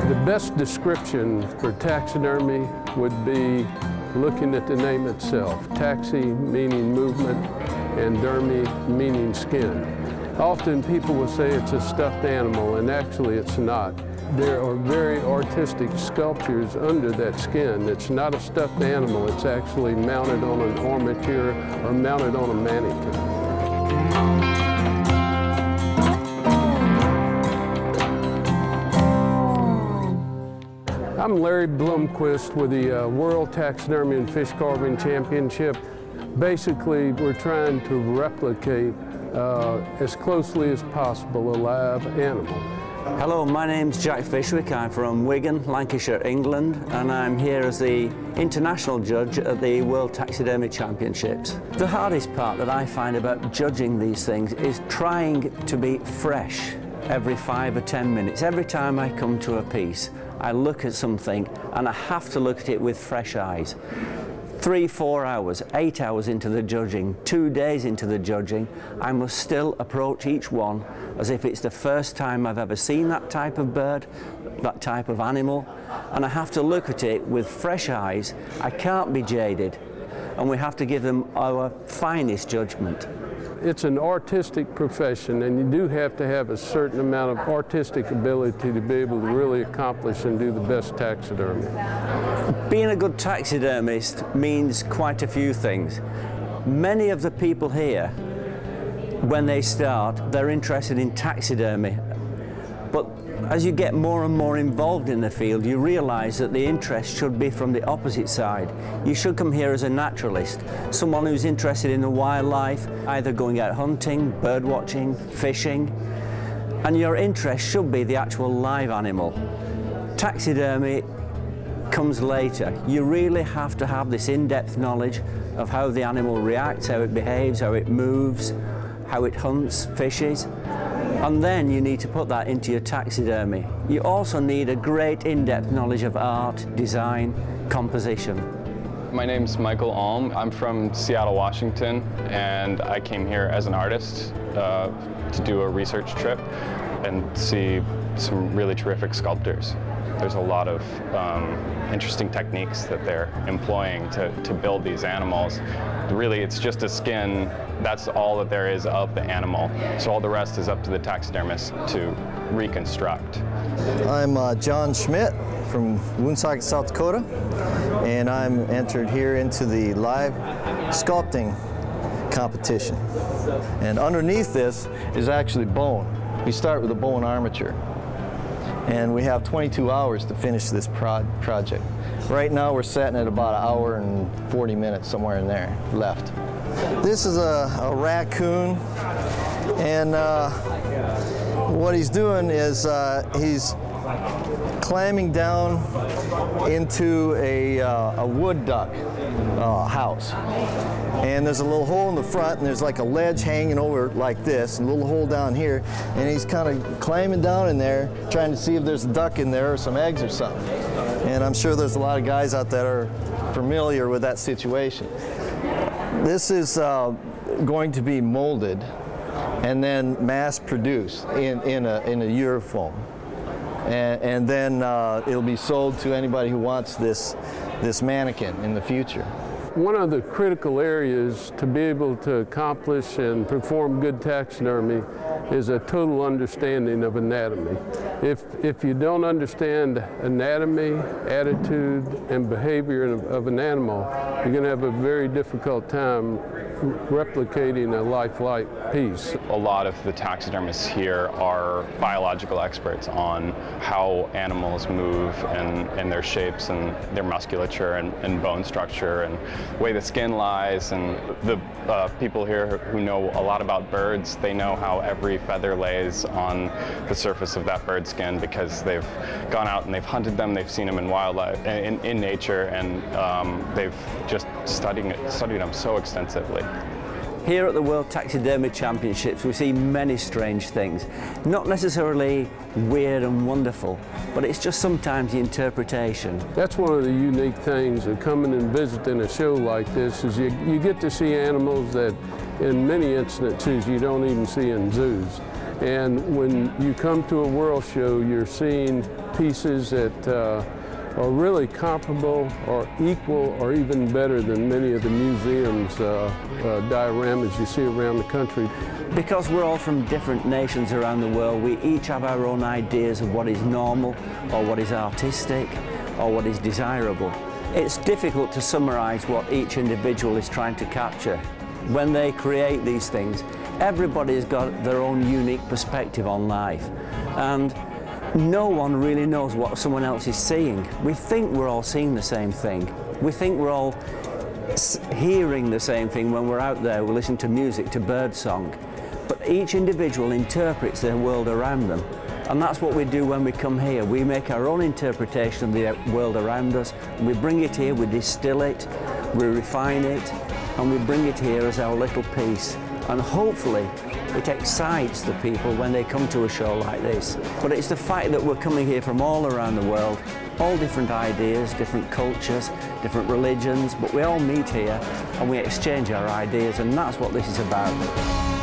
The best description for taxidermy would be looking at the name itself. Taxi meaning movement and dermy meaning skin. Often people will say it's a stuffed animal, and actually it's not. There are very artistic sculptures under that skin. It's not a stuffed animal, it's actually mounted on an armature or mounted on a mannequin. I'm Larry Blomquist with the World Taxidermy and Fish Carving Championship. Basically, we're trying to replicate as closely as possible a live animal. Hello, my name's Jack Fishwick. I'm from Wigan, Lancashire, England, and I'm here as the international judge at the World Taxidermy Championships. The hardest part that I find about judging these things is trying to be fresh every 5 or 10 minutes. Every time I come to a piece, I look at something and I have to look at it with fresh eyes. 3, 4 hours, 8 hours into the judging, 2 days into the judging, I must still approach each one as if it's the first time I've ever seen that type of bird, that type of animal, and I have to look at it with fresh eyes. I can't be jaded, and we have to give them our finest judgment. It's an artistic profession, and you do have to have a certain amount of artistic ability to be able to really accomplish and do the best taxidermy. Being a good taxidermist means quite a few things. Many of the people here, when they start, they're interested in taxidermy. But as you get more and more involved in the field, you realize that the interest should be from the opposite side. You should come here as a naturalist, someone who's interested in the wildlife, either going out hunting, bird watching, fishing, and your interest should be the actual live animal. Taxidermy comes later. You really have to have this in-depth knowledge of how the animal reacts, how it behaves, how it moves, how it hunts, fishes. And then you need to put that into your taxidermy. You also need a great in-depth knowledge of art, design, composition. My name's Michael Alm. I'm from Seattle, Washington, and I came here as an artist to do a research trip and see some really terrific sculptors. There's a lot of interesting techniques that they're employing to build these animals. Really, it's just a skin. That's all that there is of the animal. So all the rest is up to the taxidermist to reconstruct. I'm John Schmidt from Woonsocket, South Dakota, and I'm entered here into the live sculpting competition. And underneath this is actually bone. We start with a bone armature. And we have 22 hours to finish this project. Right now we're sitting at about 1 hour and 40 minutes, somewhere in there, left. This is a raccoon, and what he's doing is he's climbing down into a wood duck house. And there's a little hole in the front, and there's like a ledge hanging over like this, and a little hole down here, and he's kind of climbing down in there, trying to see if there's a duck in there or some eggs or something. And I'm sure there's a lot of guys out there are familiar with that situation. This is going to be molded and then mass produced in a Eurofoam. And then it'll be sold to anybody who wants this mannequin in the future. One of the critical areas to be able to accomplish and perform good taxidermy is a total understanding of anatomy. If you don't understand anatomy, attitude, and behavior of an animal, you're going to have a very difficult time replicating a lifelike piece. A lot of the taxidermists here are biological experts on how animals move and their shapes and their musculature and bone structure and the way the skin lies. And the people here who know a lot about birds, they know how every feather lays on the surface of that bird skin because they've gone out and they've hunted them, they've seen them in wildlife, in nature, and they've just studied them so extensively. Here at the World Taxidermy Championships we see many strange things. Not necessarily weird and wonderful, but it's just sometimes the interpretation. That's one of the unique things of coming and visiting a show like this is you get to see animals that in many instances you don't even see in zoos. And when you come to a world show, you're seeing pieces that are really comparable or equal or even better than many of the museums dioramas you see around the country. Because we're all from different nations around the world, we each have our own ideas of what is normal or what is artistic or what is desirable. It's difficult to summarize what each individual is trying to capture. When they create these things, everybody's got their own unique perspective on life, and no one really knows what someone else is seeing. We think we're all seeing the same thing. We think we're all hearing the same thing when we're out there, we listen to music, to birdsong. But each individual interprets their world around them. And that's what we do when we come here. We make our own interpretation of the world around us. We bring it here, we distill it, we refine it, and we bring it here as our little piece. And hopefully it excites the people when they come to a show like this. But it's the fact that we're coming here from all around the world, all different ideas, different cultures, different religions, but we all meet here and we exchange our ideas, and that's what this is about.